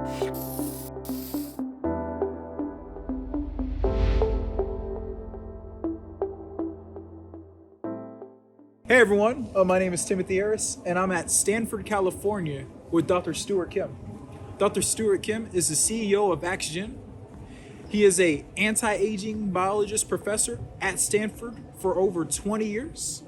Hey everyone, my name is Timothy Harris, and I'm at Stanford, California with Dr. Stuart Kim. Dr. Stuart Kim is the CEO of AXGEN. He is a anti-aging biologist professor at Stanford for over 20 years.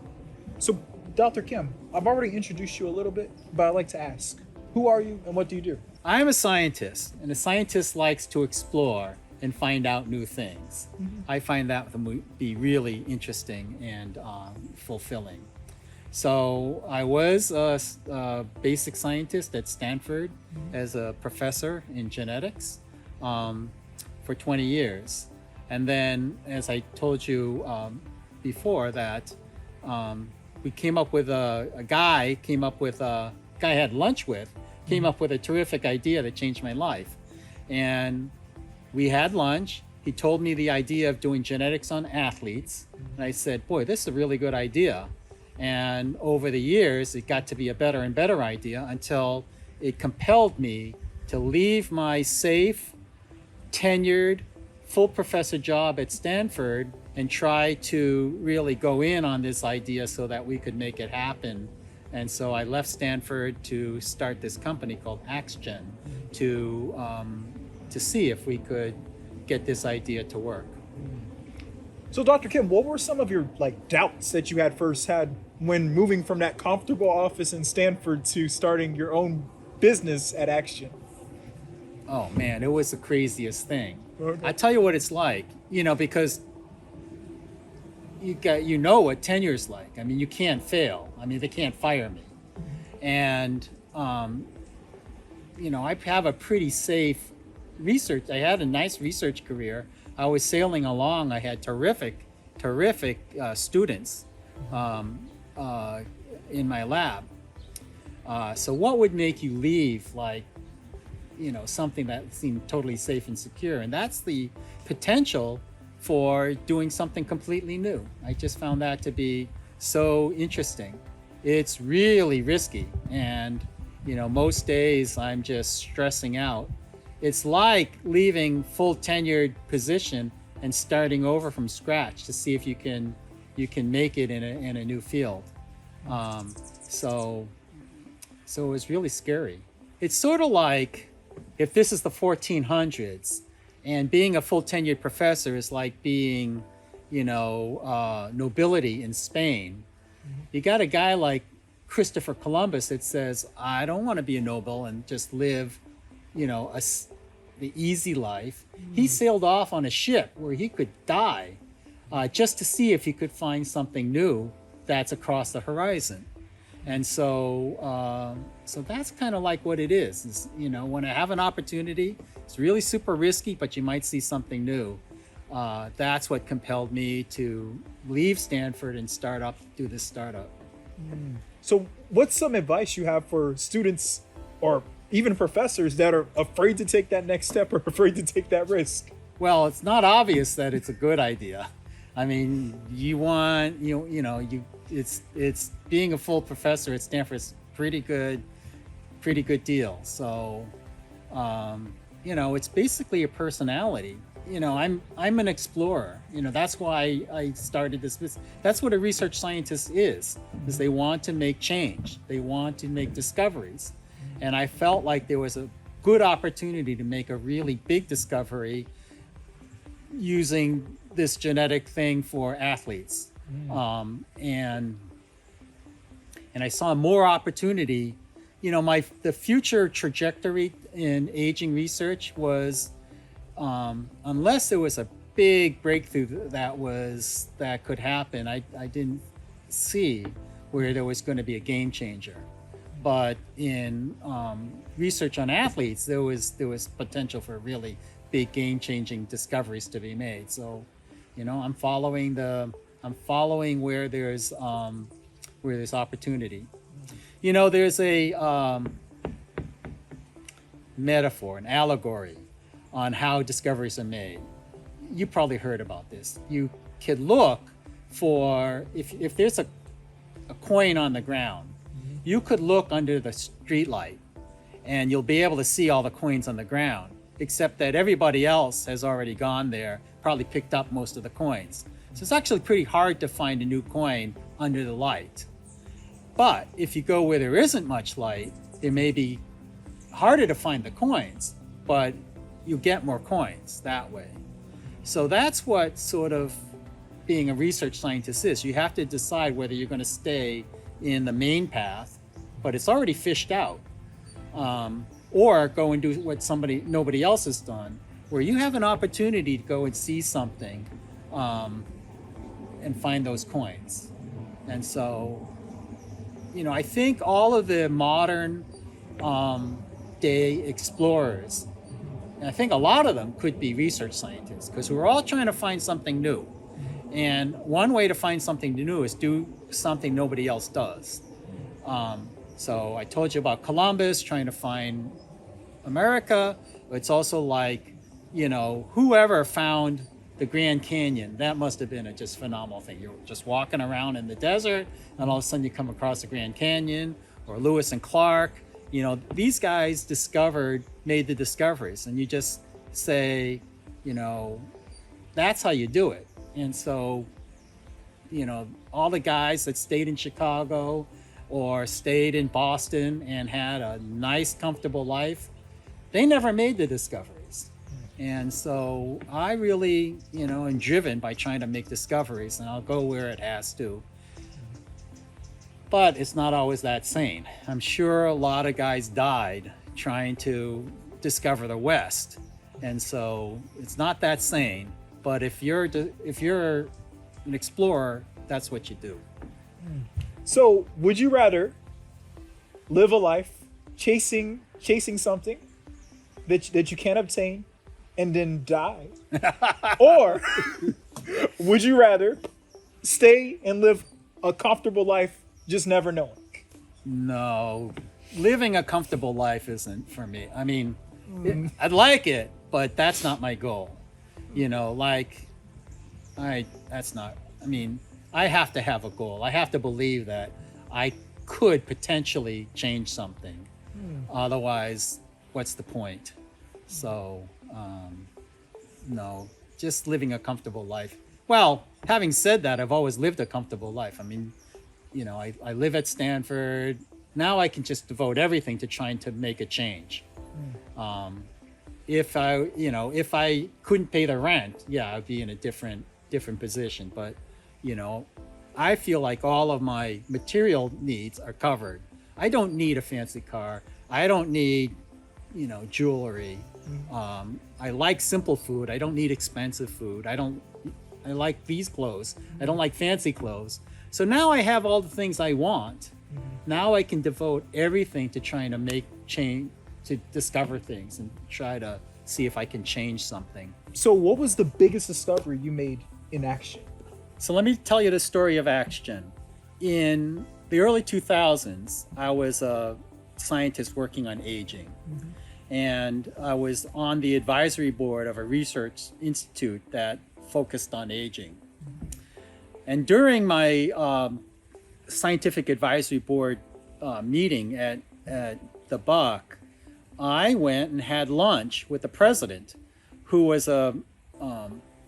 So, Dr. Kim, I've already introduced you a little bit, but I'd like to ask, who are you and what do you do? I'm a scientist, and a scientist likes to explore and find out new things. I find that to be really interesting and fulfilling. So I was a basic scientist at Stanford as a professor in genetics for 20 years. And then, as I told you before, that we came up with a guy I had lunch with, came up with a terrific idea that changed my life. And we had lunch. He told me the idea of doing genetics on athletes. And I said, boy, this is a really good idea. And over the years, it got to be a better and better idea until it compelled me to leave my safe, tenured, full professor job at Stanford and try to really go in on this idea so that we could make it happen. And so I left Stanford to start this company called AXGEN to see if we could get this idea to work. So, Dr. Kim, what were some of your doubts that you had when moving from that comfortable office in Stanford to starting your own business at AXGEN? Oh man, it was the craziest thing. Okay. I tell you what it's like, because you know what tenure's like. I mean, you can't fail. I mean, they can't fire me. And I have a pretty safe research. I had a nice research career. I was sailing along. I had terrific students in my lab. So what would make you leave something that seemed totally safe and secure? And that's the potential for doing something completely new. I just found that to be so interesting. It's really risky. And, most days I'm just stressing out. It's like leaving full tenured position and starting over from scratch to see if you can make it in a new field. So it was really scary. It's sort of like if this is the 1400s, and being a full tenured professor is like being, nobility in Spain. You got a guy like Christopher Columbus that says, I don't want to be a noble and just live, the easy life. He sailed off on a ship where he could die just to see if he could find something new that's across the horizon. And so that's kind of like what it is, when I have an opportunity, it's really super risky, but you might see something new. That's what compelled me to leave Stanford and do this startup. So what's some advice you have for students or even professors that are afraid to take that next step or afraid to take that risk? Well, it's not obvious that it's a good idea. I mean, it's being a full professor at Stanford is pretty good deal. So, it's basically a personality. I'm an explorer. That's why I started this business. That's what a research scientist is they want to make change. They want to make discoveries. And I felt like there was a good opportunity to make a really big discovery using this genetic thing for athletes. And I saw more opportunity. The future trajectory in aging research was, unless there was a big breakthrough that could happen, I didn't see where there was going to be a game changer. But in research on athletes, there was potential for really big game-changing discoveries to be made. So, I'm following where there's opportunity. There's a metaphor, an allegory on how discoveries are made. You probably heard about this. You could look for if there's a coin on the ground. You could look under the street light and you'll be able to see all the coins on the ground, except that everybody else has already gone there, probably picked up most of the coins. So it's actually pretty hard to find a new coin under the light. But if you go where there isn't much light, it may be harder to find the coins, but you get more coins that way. So that's what sort of being a research scientist is. You have to decide whether you're going to stay in the main path, but it's already fished out, or go and do what nobody else has done, where you have an opportunity to go and see something and find those coins. And so, I think all of the modern day explorers, and I think a lot of them could be research scientists, because we're all trying to find something new. And one way to find something new is do something nobody else does. So I told you about Columbus trying to find America. It's also like, whoever found the Grand Canyon, that must have been a just phenomenal thing. You're just walking around in the desert, and all of a sudden you come across the Grand Canyon, or Lewis and Clark. These guys made the discoveries, and you just say, that's how you do it. And so, all the guys that stayed in Chicago or stayed in Boston and had a nice, comfortable life, they never made the discoveries. And so I really, am driven by trying to make discoveries, and I'll go where it has to. But it's not always that sane. I'm sure a lot of guys died trying to discover the West. And so it's not that sane. But if you're an explorer, that's what you do. So would you rather live a life chasing something that you can't obtain and then die? Or would you rather stay and live a comfortable life just never knowing? No, living a comfortable life isn't for me. I mean, I'd like it, but that's not my goal. I have to have a goal. I have to believe that I could potentially change something. Otherwise, what's the point? So, no, just living a comfortable life. Well, having said that, I've always lived a comfortable life. I mean, I live at Stanford. Now I can just devote everything to trying to make a change. If I couldn't pay the rent, I'd be in a different position. But, I feel like all of my material needs are covered. I don't need a fancy car. I don't need, jewelry. I like simple food. I don't need expensive food. I like these clothes. I don't like fancy clothes. So now I have all the things I want. Now I can devote everything to trying to make change, to discover things and try to see if I can change something. So what was the biggest discovery you made in AXGEN? So let me tell you the story of AXGEN. In the early 2000s, I was a scientist working on aging. And I was on the advisory board of a research institute that focused on aging. And during my scientific advisory board meeting at the Buck, I went and had lunch with the president, who was a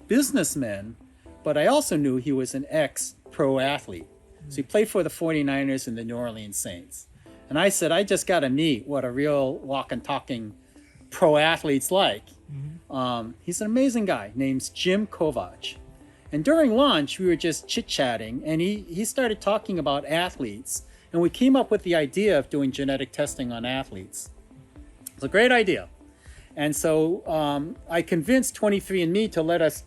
businessman, but I also knew he was an ex-pro athlete. So he played for the 49ers and the New Orleans Saints. And I said, I just got to meet what a real walking, talking pro athlete's like. He's an amazing guy named Jim Kovach. And during lunch, we were just chit-chatting, and he started talking about athletes. And we came up with the idea of doing genetic testing on athletes. It's a great idea. And so I convinced 23andMe to let us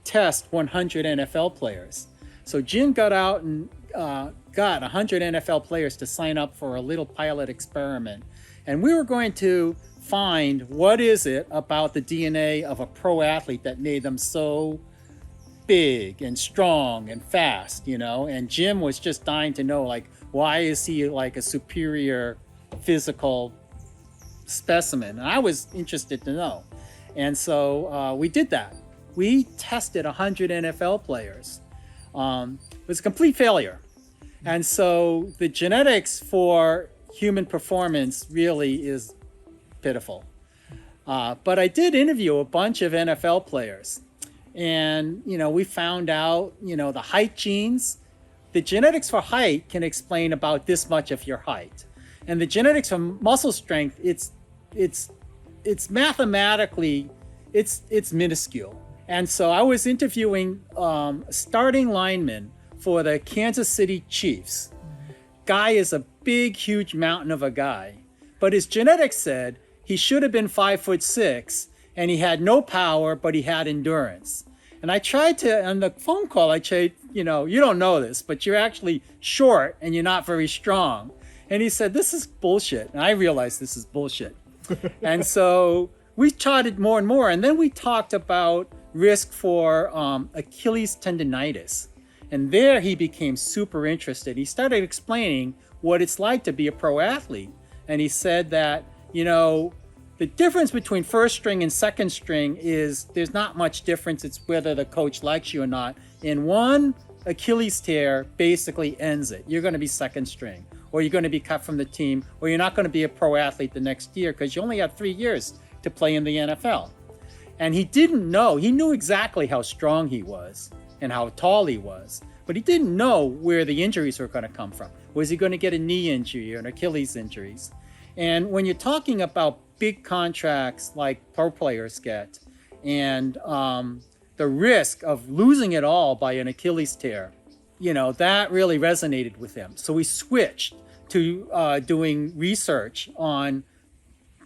test 100 NFL players. So Jim got out and got 100 NFL players to sign up for a little pilot experiment. And we were going to find what is it about the DNA of a pro athlete that made them so big and strong and fast, and Jim was just dying to know, like, why is he like a superior physical specimen? And I was interested to know. And so we did that. We tested 100 NFL players. It was a complete failure. And so the genetics for human performance really is pitiful. But I did interview a bunch of NFL players, and we found out the height genes, the genetics for height can explain about this much of your height, and the genetics for muscle strength, it's mathematically it's minuscule. And so I was interviewing starting lineman for the Kansas City Chiefs. Guy is a big, huge mountain of a guy, but his genetics said he should have been 5'6", and he had no power, but he had endurance. And I tried to, on the phone call, I said, you don't know this, but you're actually short and you're not very strong. And he said, this is bullshit. And I realized this is bullshit. And so we chatted more and more. And then we talked about risk for Achilles tendonitis. And there he became super interested. He started explaining what it's like to be a pro athlete. And he said that, the difference between first string and second string is there's not much difference. It's whether the coach likes you or not. In one Achilles tear basically ends it. You're going to be second string, or you're going to be cut from the team, or you're not going to be a pro athlete the next year because you only have 3 years to play in the NFL. And he didn't know. He knew exactly how strong he was and how tall he was, but he didn't know where the injuries were going to come from. Was he going to get a knee injury or an Achilles injuries? And when you're talking about big contracts like pro players get, and the risk of losing it all by an Achilles tear, that really resonated with him. So we switched to doing research on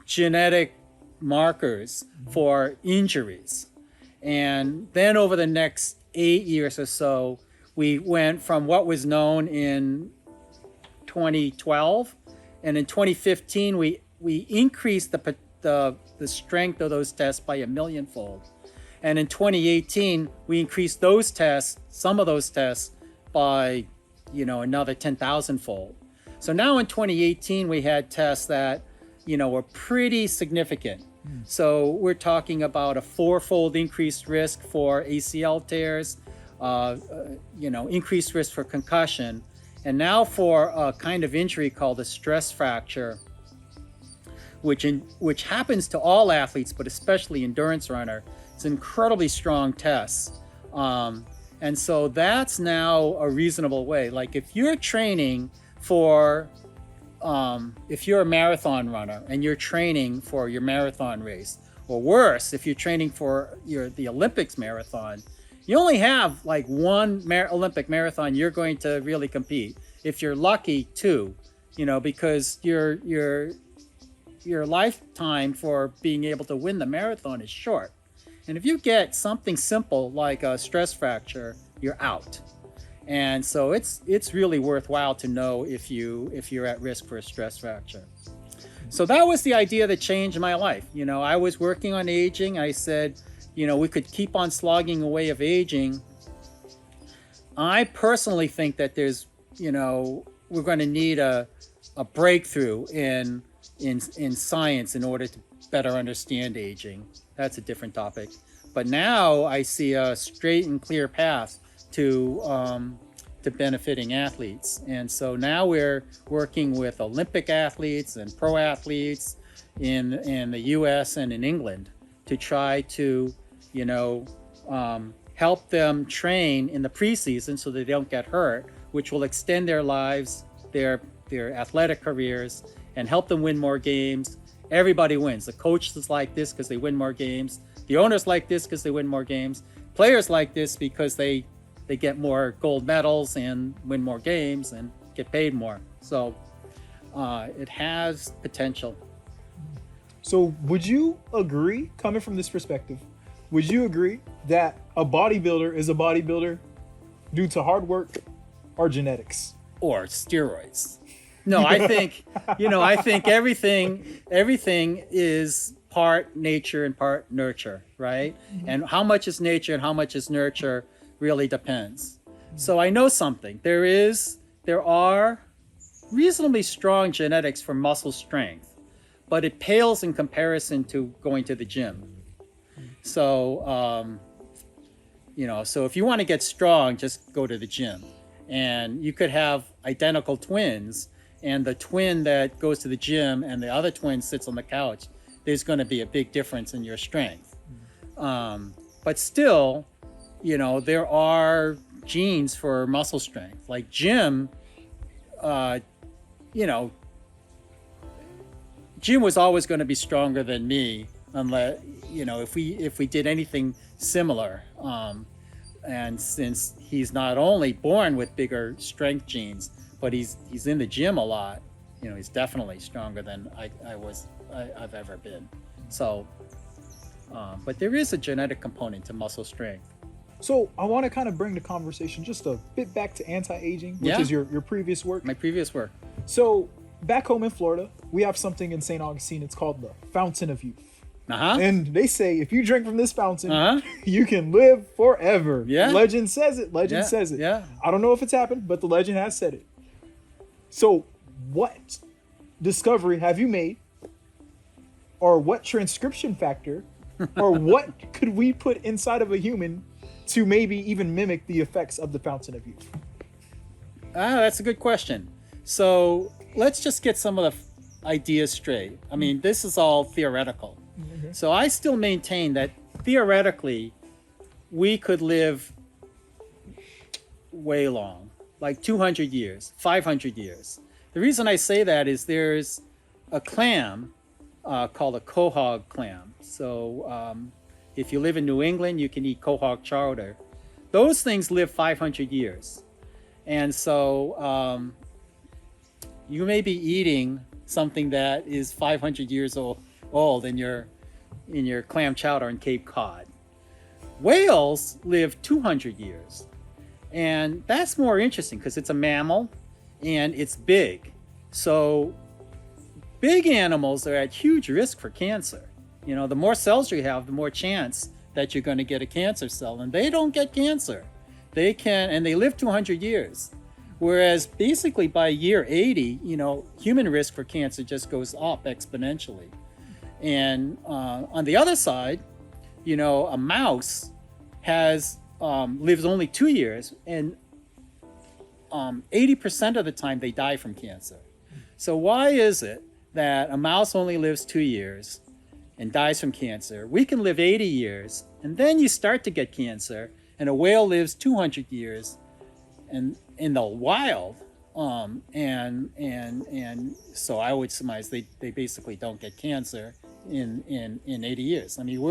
genetic markers for injuries. And then over the next 8 years or so, we went from what was known in 2012, and in 2015 we increased the strength of those tests by 1 millionfold. And in 2018 we increased those tests, some of those tests, by another 10,000 fold. So now in 2018 we had tests that were pretty significant. So we're talking about a 4-fold increased risk for ACL tears, increased risk for concussion, and now for a kind of injury called a stress fracture, which happens to all athletes, but especially endurance runner. It's an incredibly strong test. And so that's now a reasonable way. Like if you're training for, if you're a marathon runner and you're training for your marathon race, or worse, if you're training for the Olympics marathon, you only have like one Olympic marathon you're going to really compete. If you're lucky, 2, because your lifetime for being able to win the marathon is short. And if you get something simple like a stress fracture, you're out. And so it's really worthwhile to know if you're at risk for a stress fracture. So that was the idea that changed my life. I was working on aging. I said, we could keep on slogging away of aging. I personally think that there's, we're going to need a breakthrough in science in order to better understand aging. That's a different topic. But now I see a straight and clear path to benefiting athletes. And so now we're working with Olympic athletes and pro athletes in the US and in England to try to, help them train in the preseason so they don't get hurt, which will extend their lives, their athletic careers, and help them win more games. Everybody wins. The coaches like this because they win more games. The owners like this because they win more games. Players like this because they get more gold medals and win more games and get paid more. So it has potential. So would you agree, coming from this perspective, would you agree that a bodybuilder is a bodybuilder due to hard work or genetics? Or steroids? No, I think, I think everything is part nature and part nurture, right? Mm-hmm. And how much is nature and how much is nurture really depends. Mm-hmm. So I know something. There are reasonably strong genetics for muscle strength, but it pales in comparison to going to the gym. So, so if you want to get strong, just go to the gym. And you could have identical twins, and the twin that goes to the gym and the other twin sits on the couch. there's going to be a big difference in your strength. But still, you know, there are genes for muscle strength. Like Jim, you know, Jim was always going to be stronger than me, unless, you know, if we did anything similar. And since he's not only born with bigger strength genes, but he's in the gym a lot, you know, he's definitely stronger than I've ever been. So, but there is a genetic component to muscle strength. So I want to kind of bring the conversation just a bit back to anti-aging, which Yeah. is your previous work. My previous work. So back home in Florida, we have something in St. Augustine. It's called the Fountain of Youth. Uh-huh. And they say if you drink from this fountain, Uh-huh. you can live forever. Yeah. Legend says it. Legend Yeah, says it. yeah. I don't know if it's happened, but the legend has said it. So what discovery have you made? Or what transcription factor? Or what could we put inside of a human to maybe even mimic the effects of the Fountain of Youth? That's a good question. So let's just get some of the ideas straight. I mean, this is all theoretical. Okay. So I still maintain that theoretically, we could live way long, like 200 years, 500 years. The reason I say that is there's a clam called a quahog clam. So if you live in New England, you can eat quahog chowder. Those things live 500 years. And so you may be eating something that is 500 years old in your clam chowder and Cape Cod. Whales live 200 years. And that's more interesting because it's a mammal and it's big. So big animals are at huge risk for cancer. You know, the more cells you have, the more chance that you're going to get a cancer cell. And they don't get cancer. They can, and they live 200 years. Whereas basically by year 80, you know, human risk for cancer just goes up exponentially. And on the other side, you know, a mouse lives only 2 years, and 80% of the time they die from cancer. So why is it that a mouse only lives 2 years and dies from cancer? We can live 80 years, and then you start to get cancer, and a whale lives 200 years, and in the wild, and so I would surmise they basically don't get cancer in 80 years. I mean,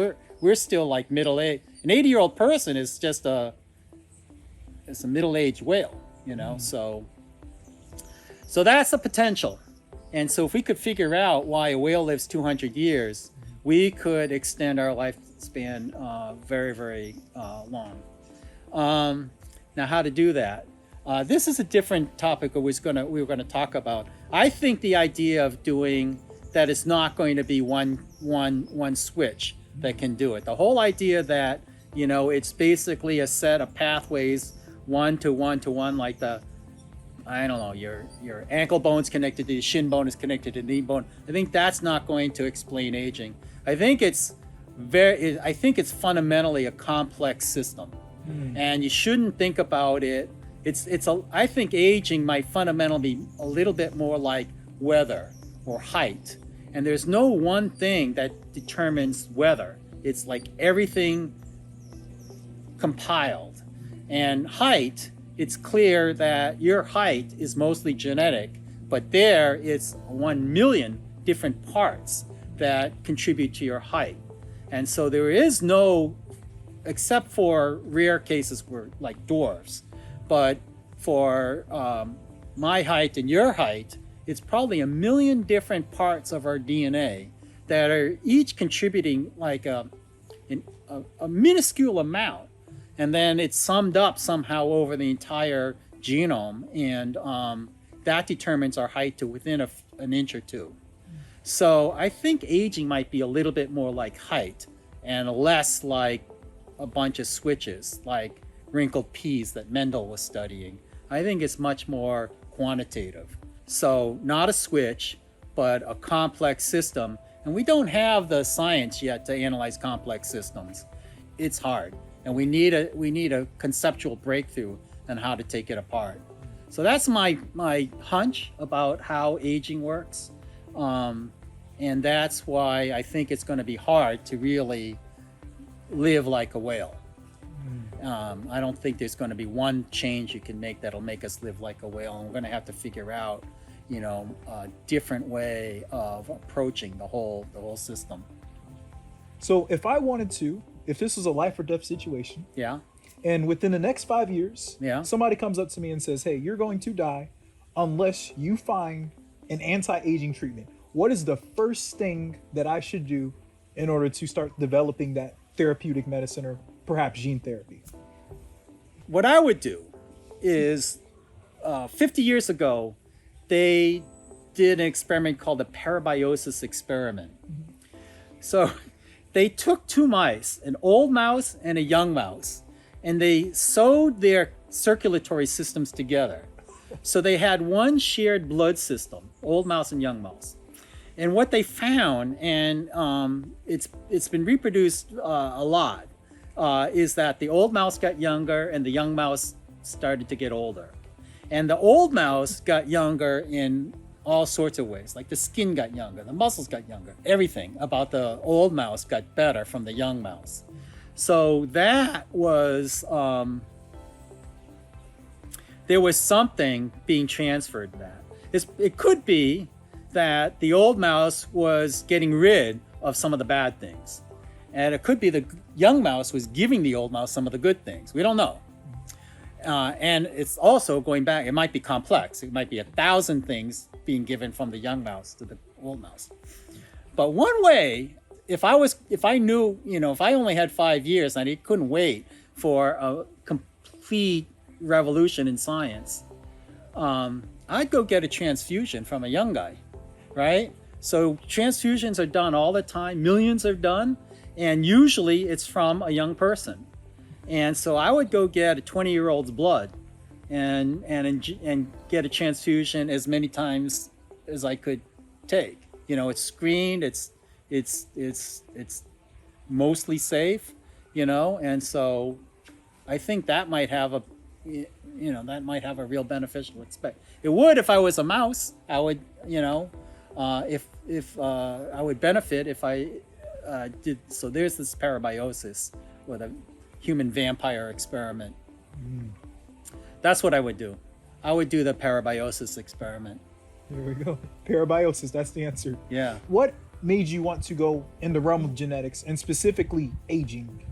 we're still like middle age. An 80-year-old person is just a middle-aged whale, you know. So that's the potential. And so if we could figure out why a whale lives 200 years, we could extend our lifespan very, very long. Now, how to do that? This is a different topic we were going to talk about. I think the idea of doing that is not going to be one switch that can do it. The whole idea that, you know, it's basically a set of pathways, one to one, like I don't know, your ankle bone's connected to your shin bone is connected to the knee bone. I think that's not going to explain aging. I think it's fundamentally a complex system, and you shouldn't think about it. I think aging might fundamentally be a little bit more like weather or height. And there's no one thing that determines weather. It's like everything compiled. And height, it's clear that your height is mostly genetic, but there it's 1 million different parts that contribute to your height. And so there is no, except for rare cases where like dwarfs, but for my height and your height, it's probably 1 million different parts of our DNA that are each contributing like a minuscule amount. And then it's summed up somehow over the entire genome. And that determines our height to within an inch or two. So I think aging might be a little bit more like height and less like a bunch of switches, like wrinkled peas that Mendel was studying. I think it's much more quantitative. So not a switch, but a complex system. And we don't have the science yet to analyze complex systems. It's hard. And we need a conceptual breakthrough on how to take it apart. So that's my hunch about how aging works. And that's why I think it's going to be hard to really live like a whale. I don't think there's going to be one change you can make that'll make us live like a whale. And we're going to have to figure out, a different way of approaching the whole system. So if this was a life or death situation, Yeah. and within the next 5 years, Yeah. somebody comes up to me and says, hey, you're going to die unless you find an anti-aging treatment, what is the first thing that I should do in order to start developing that therapeutic medicine or perhaps gene therapy? What I would do is 50 years ago, they did an experiment called the parabiosis experiment. So they took two mice, an old mouse and a young mouse, and they sewed their circulatory systems together. So they had one shared blood system, old mouse and young mouse. And what they found, and it's been reproduced a lot, is that the old mouse got younger and the young mouse started to get older. And the old mouse got younger in all sorts of ways, like the skin got younger, the muscles got younger, everything about the old mouse got better from the young mouse. So that was, there was something being transferred to that. It could be that the old mouse was getting rid of some of the bad things. And it could be the young mouse was giving the old mouse some of the good things. We don't know. And it's also going back, it might be complex. It might be 1,000 things being given from the young mouse to the old mouse. But one way, if I knew, if I only had 5 years and I couldn't wait for a complete revolution in science, I'd go get a transfusion from a young guy, right? So transfusions are done all the time. Millions are done. And usually it's from a young person. And so I would go get a 20-year-old's blood and get a transfusion as many times as I could take. It's screened, it's mostly safe, and so I think that might have a real beneficial aspect. It would if I was a mouse. I would, if I would benefit if I did. So there's this parabiosis with a human vampire experiment. That's what I would do. I would do the parabiosis experiment. There we go. Parabiosis, that's the answer. Yeah. What made you want to go in the realm of genetics and specifically aging?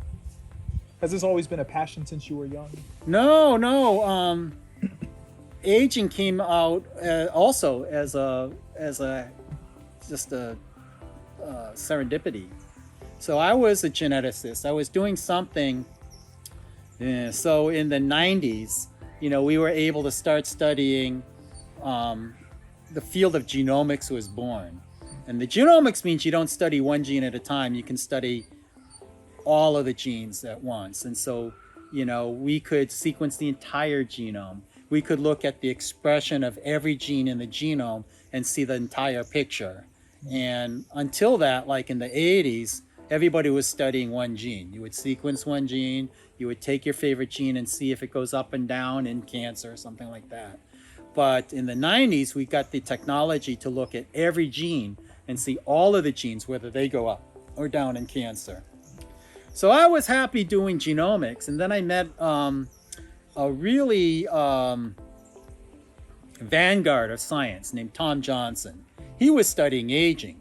Has this always been a passion since you were young? No. Aging came out also as a serendipity. So I was a geneticist. I was doing something. So in the 90s, we were able to start studying. The field of genomics was born. And the genomics means you don't study one gene at a time. You can study all of the genes at once. And so, we could sequence the entire genome. We could look at the expression of every gene in the genome and see the entire picture. And until that, like in the 80s, everybody was studying one gene. You would sequence one gene, you would take your favorite gene and see if it goes up and down in cancer or something like that. But in the 90s, we got the technology to look at every gene and see all of the genes, whether they go up or down in cancer. So I was happy doing genomics, and then I met a really vanguard of science named Tom Johnson. He was studying aging,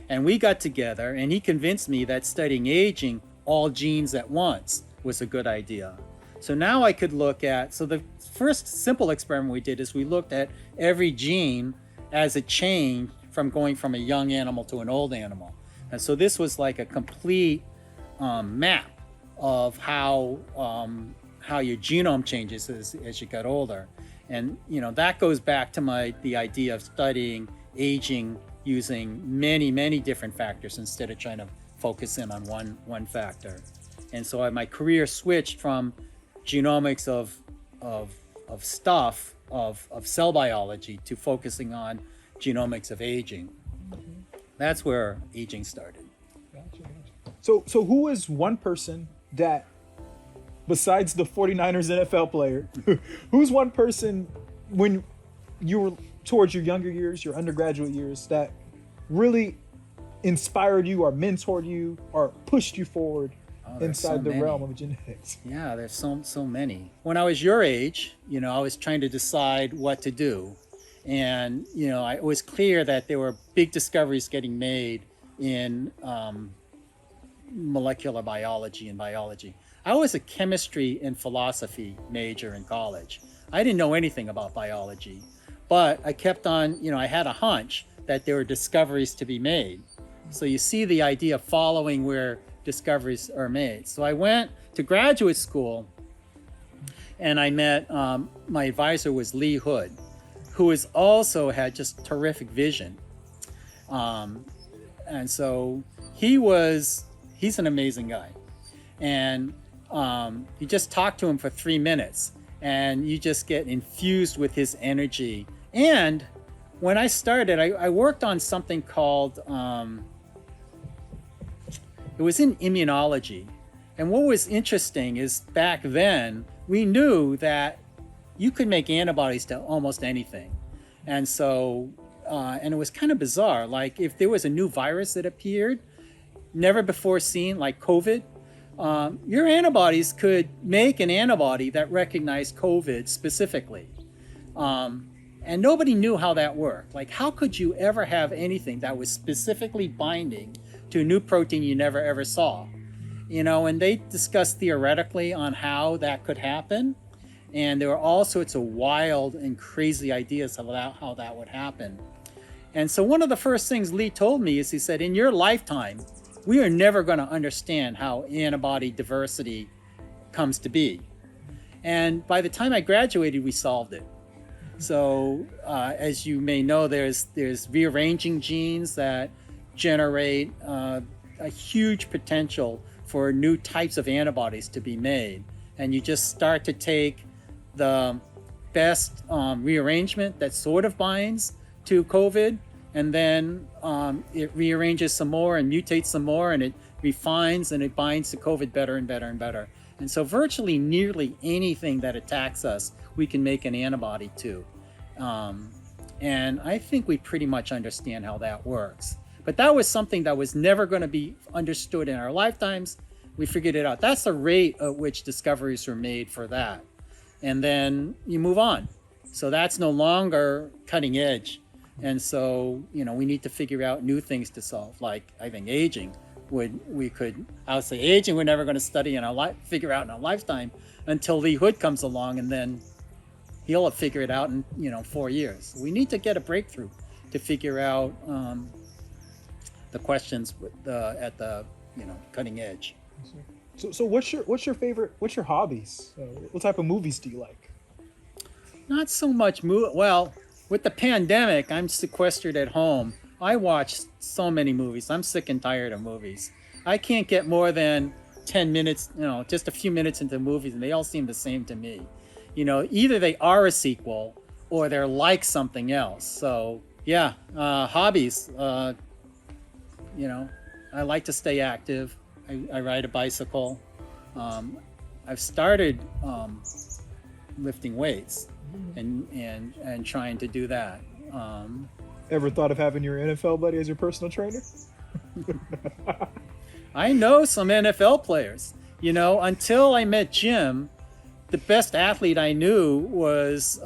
and we got together, and he convinced me that studying aging, all genes at once, was a good idea. So now I could look at, so the first simple experiment we did is we looked at every gene as it changed from going from a young animal to an old animal. And so this was like a complete map of how your genome changes as you get older. And that goes back to the idea of studying aging using many different factors instead of trying to focus in on one factor. And so my career switched from genomics of cell biology to focusing on genomics of aging. That's where aging started. Gotcha. So who is one person that, besides the 49ers NFL player, who's one person when you were towards your younger years, your undergraduate years, that really inspired you or mentored you or pushed you forward inside the realm of genetics? Yeah, there's so many. When I was your age, I was trying to decide what to do. And, it was clear that there were big discoveries getting made in molecular biology and biology. I was a chemistry and philosophy major in college. I didn't know anything about biology, but I kept on, I had a hunch that there were discoveries to be made. So you see the idea of following where discoveries are made. So I went to graduate school and I met, my advisor was Lee Hood, who has also had just terrific vision. And so he's an amazing guy. And you just talk to him for 3 minutes and you just get infused with his energy. And when I started, I worked on something called, it was in immunology. And what was interesting is back then, we knew that you could make antibodies to almost anything. And so, and it was kind of bizarre. Like if there was a new virus that appeared, never before seen, like COVID, your antibodies could make an antibody that recognized COVID specifically. And nobody knew how that worked. Like, how could you ever have anything that was specifically binding to a new protein you never ever saw? And they discussed theoretically on how that could happen. And there were all sorts of wild and crazy ideas about how that would happen. And so one of the first things Lee told me is he said, in your lifetime, we are never going to understand how antibody diversity comes to be. And by the time I graduated, we solved it. So as you may know, there's rearranging genes that generate a huge potential for new types of antibodies to be made. And you just start to take the best rearrangement that sort of binds to COVID, and then it rearranges some more and mutates some more, and it refines and it binds to COVID better and better and better. And so virtually nearly anything that attacks us, we can make an antibody to. And I think we pretty much understand how that works. But that was something that was never going to be understood in our lifetimes. We figured it out. That's the rate at which discoveries were made for that. And then you move on. So that's no longer cutting edge. And so, we need to figure out new things to solve. Like, I think aging I would say aging we're never going to study in our life, figure out in our lifetime until Lee Hood comes along, and then he'll have figured it out in, 4 years. We need to get a breakthrough to figure out the questions at the, cutting edge. So what's your favorite? What's your hobbies? What type of movies do you like? Not so much well, with the pandemic, I'm sequestered at home. I watch so many movies. I'm sick and tired of movies. I can't get more than 10 minutes, just a few minutes into movies, and they all seem the same to me. Either they are a sequel or they're like something else. So yeah, hobbies. I like to stay active. I ride a bicycle. I've started lifting weights and trying to do that. Ever thought of having your NFL buddy as your personal trainer? I know some NFL players. Until I met Jim, the best athlete I knew was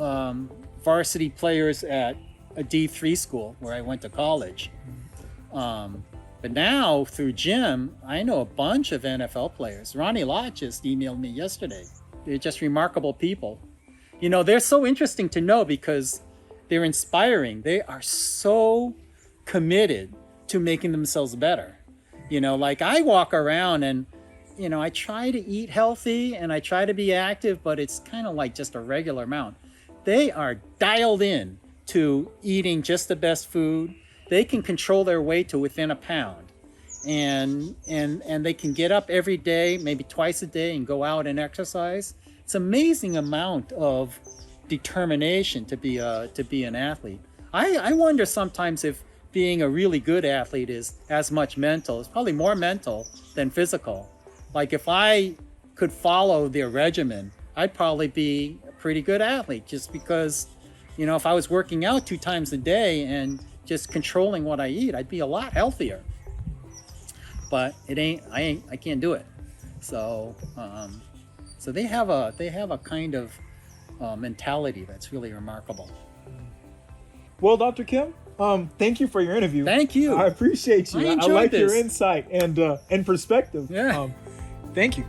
varsity players at a D3 school where I went to college. But now, through Jim, I know a bunch of NFL players. Ronnie Lott just emailed me yesterday. They're just remarkable people. They're so interesting to know because they're inspiring. They are so committed to making themselves better. Like I walk around and, I try to eat healthy and I try to be active, but it's kind of like just a regular amount. They are dialed in to eating just the best food. They can control their weight to within a pound, and they can get up every day, maybe twice a day, and go out and exercise. It's an amazing amount of determination to be an athlete. I wonder sometimes if being a really good athlete is as much mental. It's probably more mental than physical. Like if I could follow their regimen, I'd probably be a pretty good athlete just because, if I was working out 2 times a day and just controlling what I eat, I'd be a lot healthier. but I can't do it. So so they have a kind of mentality that's really remarkable. Well, Dr. Kim, thank you for your interview. Thank you. I appreciate you. I I enjoyed like your this. insight and perspective. Yeah. Thank you.